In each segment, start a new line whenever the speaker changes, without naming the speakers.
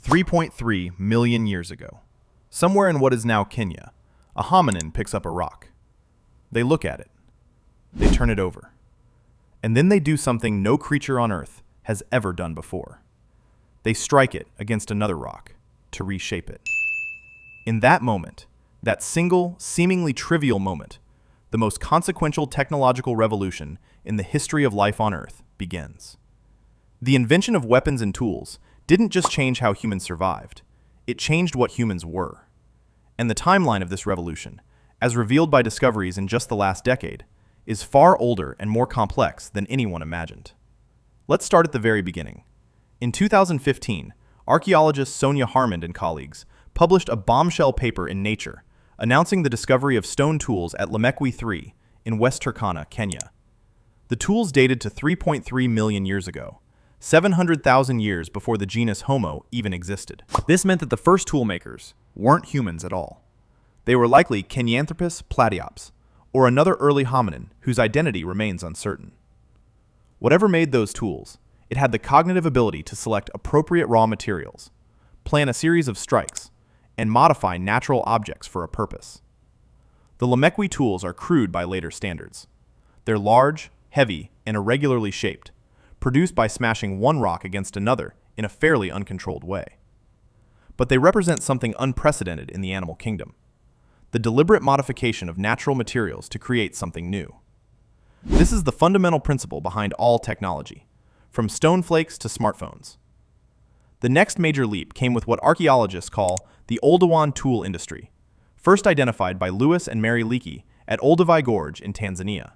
3.3 million years ago, somewhere in what is now Kenya, a hominin picks up a rock. They look at it. They turn it over. And then they do something no creature on Earth has ever done before. They strike it against another rock to reshape it. In that moment, that single, seemingly trivial moment, the most consequential technological revolution in the history of life on Earth begins. The invention of weapons and tools didn't just change how humans survived, it changed what humans were. And the timeline of this revolution, as revealed by discoveries in just the last decade, is far older and more complex than anyone imagined. Let's start at the very beginning. In 2015, archaeologist Sonia Harmond and colleagues published a bombshell paper in Nature announcing the discovery of stone tools at Lomekwi 3 in West Turkana, Kenya. The tools dated to 3.3 million years ago, 700,000 years before the genus Homo even existed. This meant that the first tool makers weren't humans at all. They were likely Kenyanthropus platyops, or another early hominin whose identity remains uncertain. Whatever made those tools, it had the cognitive ability to select appropriate raw materials, plan a series of strikes, and modify natural objects for a purpose. The Lomekwi tools are crude by later standards. They're large, heavy, and irregularly shaped, produced by smashing one rock against another in a fairly uncontrolled way. But they represent something unprecedented in the animal kingdom: the deliberate modification of natural materials to create something new. This is the fundamental principle behind all technology, from stone flakes to smartphones. The next major leap came with what archaeologists call the Oldowan tool industry, first identified by Lewis and Mary Leakey at Oldowan Gorge in Tanzania.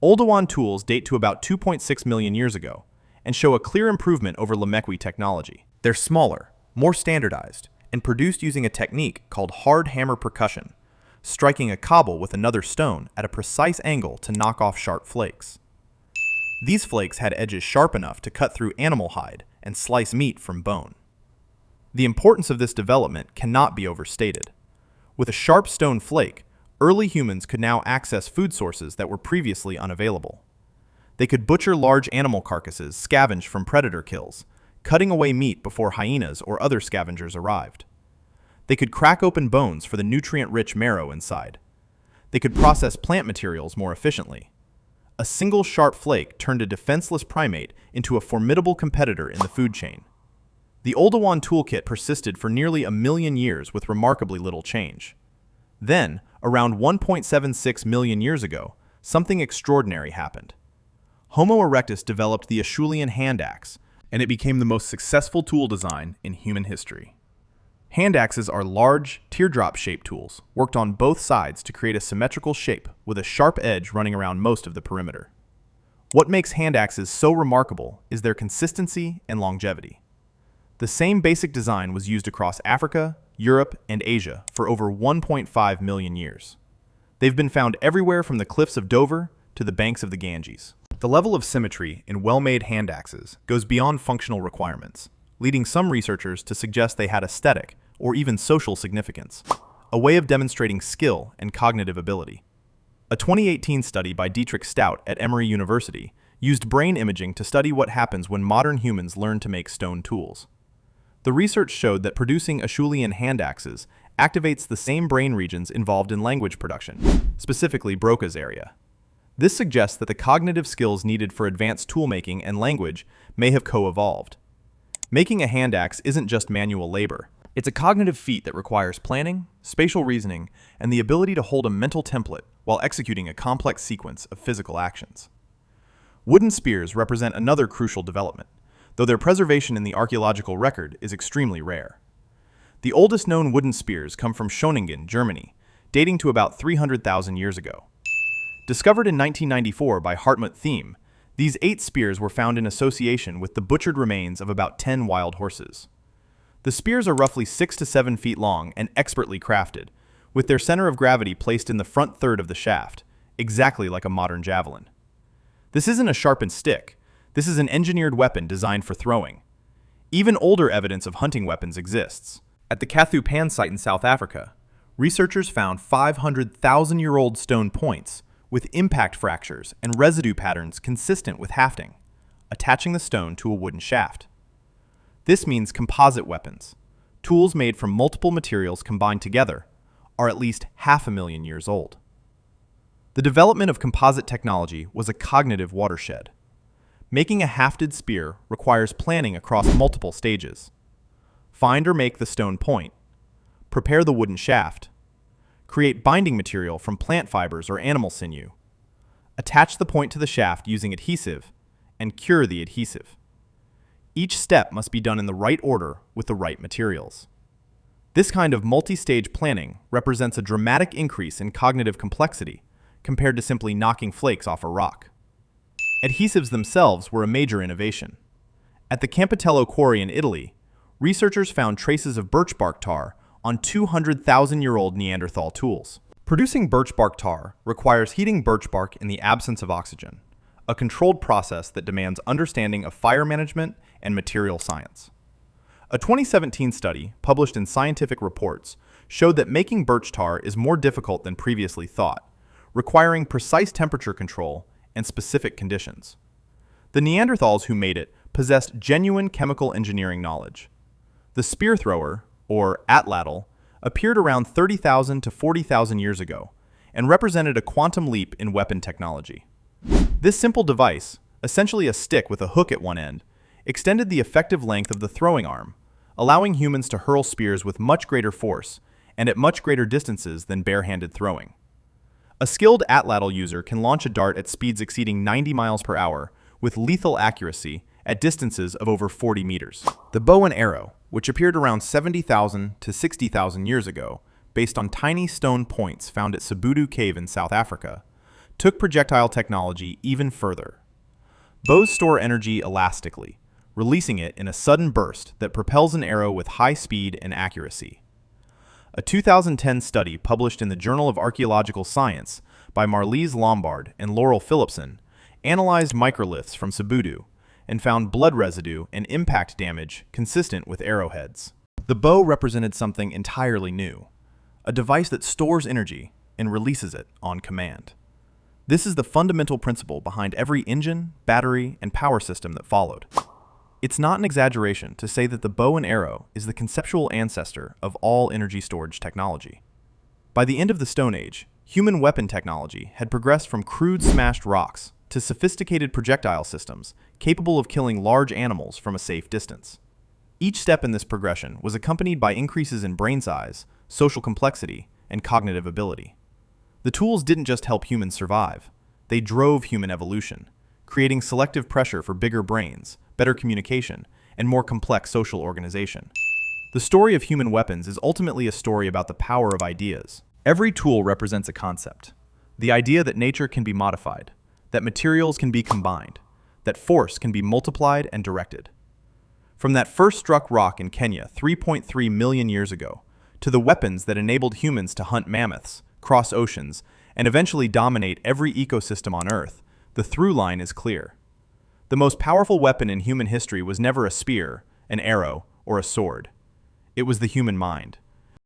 Oldowan tools date to about 2.6 million years ago and show a clear improvement over Lomekwi technology. They're smaller, more standardized, and produced using a technique called hard hammer percussion, striking a cobble with another stone at a precise angle to knock off sharp flakes. These flakes had edges sharp enough to cut through animal hide and slice meat from bone. The importance of this development cannot be overstated. With a sharp stone flake, early humans could now access food sources that were previously unavailable. They could butcher large animal carcasses scavenged from predator kills, cutting away meat before hyenas or other scavengers arrived. They could crack open bones for the nutrient-rich marrow inside. They could process plant materials more efficiently. A single sharp flake turned a defenseless primate into a formidable competitor in the food chain. The Oldowan toolkit persisted for nearly 1 million years with remarkably little change. Then, around 1.76 million years ago, something extraordinary happened. Homo erectus developed the Acheulean hand axe, and it became the most successful tool design in human history. Hand axes are large, teardrop-shaped tools, worked on both sides to create a symmetrical shape with a sharp edge running around most of the perimeter. What makes hand axes so remarkable is their consistency and longevity. The same basic design was used across Africa, Europe, and Asia for over 1.5 million years. They've been found everywhere from the cliffs of Dover to the banks of the Ganges. The level of symmetry in well-made hand axes goes beyond functional requirements, leading some researchers to suggest they had aesthetic or even social significance, a way of demonstrating skill and cognitive ability. A 2018 study by Dietrich Stout at Emory University used brain imaging to study what happens when modern humans learn to make stone tools. The research showed that producing Acheulean hand axes activates the same brain regions involved in language production, specifically Broca's area. This suggests that the cognitive skills needed for advanced toolmaking and language may have co-evolved. Making a hand axe isn't just manual labor. It's a cognitive feat that requires planning, spatial reasoning, and the ability to hold a mental template while executing a complex sequence of physical actions. Wooden spears represent another crucial development, though their preservation in the archaeological record is extremely rare. The oldest known wooden spears come from Schöningen, Germany, dating to about 300,000 years ago. Discovered in 1994 by Hartmut Thiem, these 8 spears were found in association with the butchered remains of about 10 wild horses. The spears are roughly 6 to 7 feet long and expertly crafted, with their center of gravity placed in the front third of the shaft, exactly like a modern javelin. This isn't a sharpened stick. This is an engineered weapon designed for throwing. Even older evidence of hunting weapons exists. At the Kathu Pan site in South Africa, researchers found 500,000-year-old stone points with impact fractures and residue patterns consistent with hafting, attaching the stone to a wooden shaft. This means composite weapons. Tools made from multiple materials combined together are at least 500,000 years old. The development of composite technology was a cognitive watershed. Making a hafted spear requires planning across multiple stages. Find or make the stone point. Prepare the wooden shaft. Create binding material from plant fibers or animal sinew. Attach the point to the shaft using adhesive, and cure the adhesive. Each step must be done in the right order with the right materials. This kind of multi-stage planning represents a dramatic increase in cognitive complexity compared to simply knocking flakes off a rock. Adhesives themselves were a major innovation. At the Campitello quarry in Italy, researchers found traces of birch bark tar on 200,000-year-old Neanderthal tools. Producing birch bark tar requires heating birch bark in the absence of oxygen, a controlled process that demands understanding of fire management and material science. A 2017 study published in Scientific Reports showed that making birch tar is more difficult than previously thought, requiring precise temperature control and specific conditions. The Neanderthals who made it possessed genuine chemical engineering knowledge. The spear thrower, or atlatl, appeared around 30,000 to 40,000 years ago and represented a quantum leap in weapon technology. This simple device, essentially a stick with a hook at one end, extended the effective length of the throwing arm, allowing humans to hurl spears with much greater force and at much greater distances than bare-handed throwing. A skilled atlatl user can launch a dart at speeds exceeding 90 miles per hour with lethal accuracy at distances of over 40 meters. The bow and arrow, which appeared around 70,000 to 60,000 years ago, based on tiny stone points found at Sabudu Cave in South Africa, took projectile technology even further. Bows store energy elastically, releasing it in a sudden burst that propels an arrow with high speed and accuracy. A 2010 study published in the Journal of Archaeological Science by Marlise Lombard and Laurel Phillipson analyzed microliths from Sabudu and found blood residue and impact damage consistent with arrowheads. The bow represented something entirely new, a device that stores energy and releases it on command. This is the fundamental principle behind every engine, battery, and power system that followed. It's not an exaggeration to say that the bow and arrow is the conceptual ancestor of all energy storage technology. By the end of the Stone Age, human weapon technology had progressed from crude smashed rocks to sophisticated projectile systems capable of killing large animals from a safe distance. Each step in this progression was accompanied by increases in brain size, social complexity, and cognitive ability. The tools didn't just help humans survive, they drove human evolution, creating selective pressure for bigger brains, better communication, and more complex social organization. The story of human weapons is ultimately a story about the power of ideas. Every tool represents a concept. The idea that nature can be modified, that materials can be combined, that force can be multiplied and directed. From that first struck rock in Kenya 3.3 million years ago, to the weapons that enabled humans to hunt mammoths, cross oceans, and eventually dominate every ecosystem on Earth, the through line is clear. The most powerful weapon in human history was never a spear, an arrow, or a sword. It was the human mind.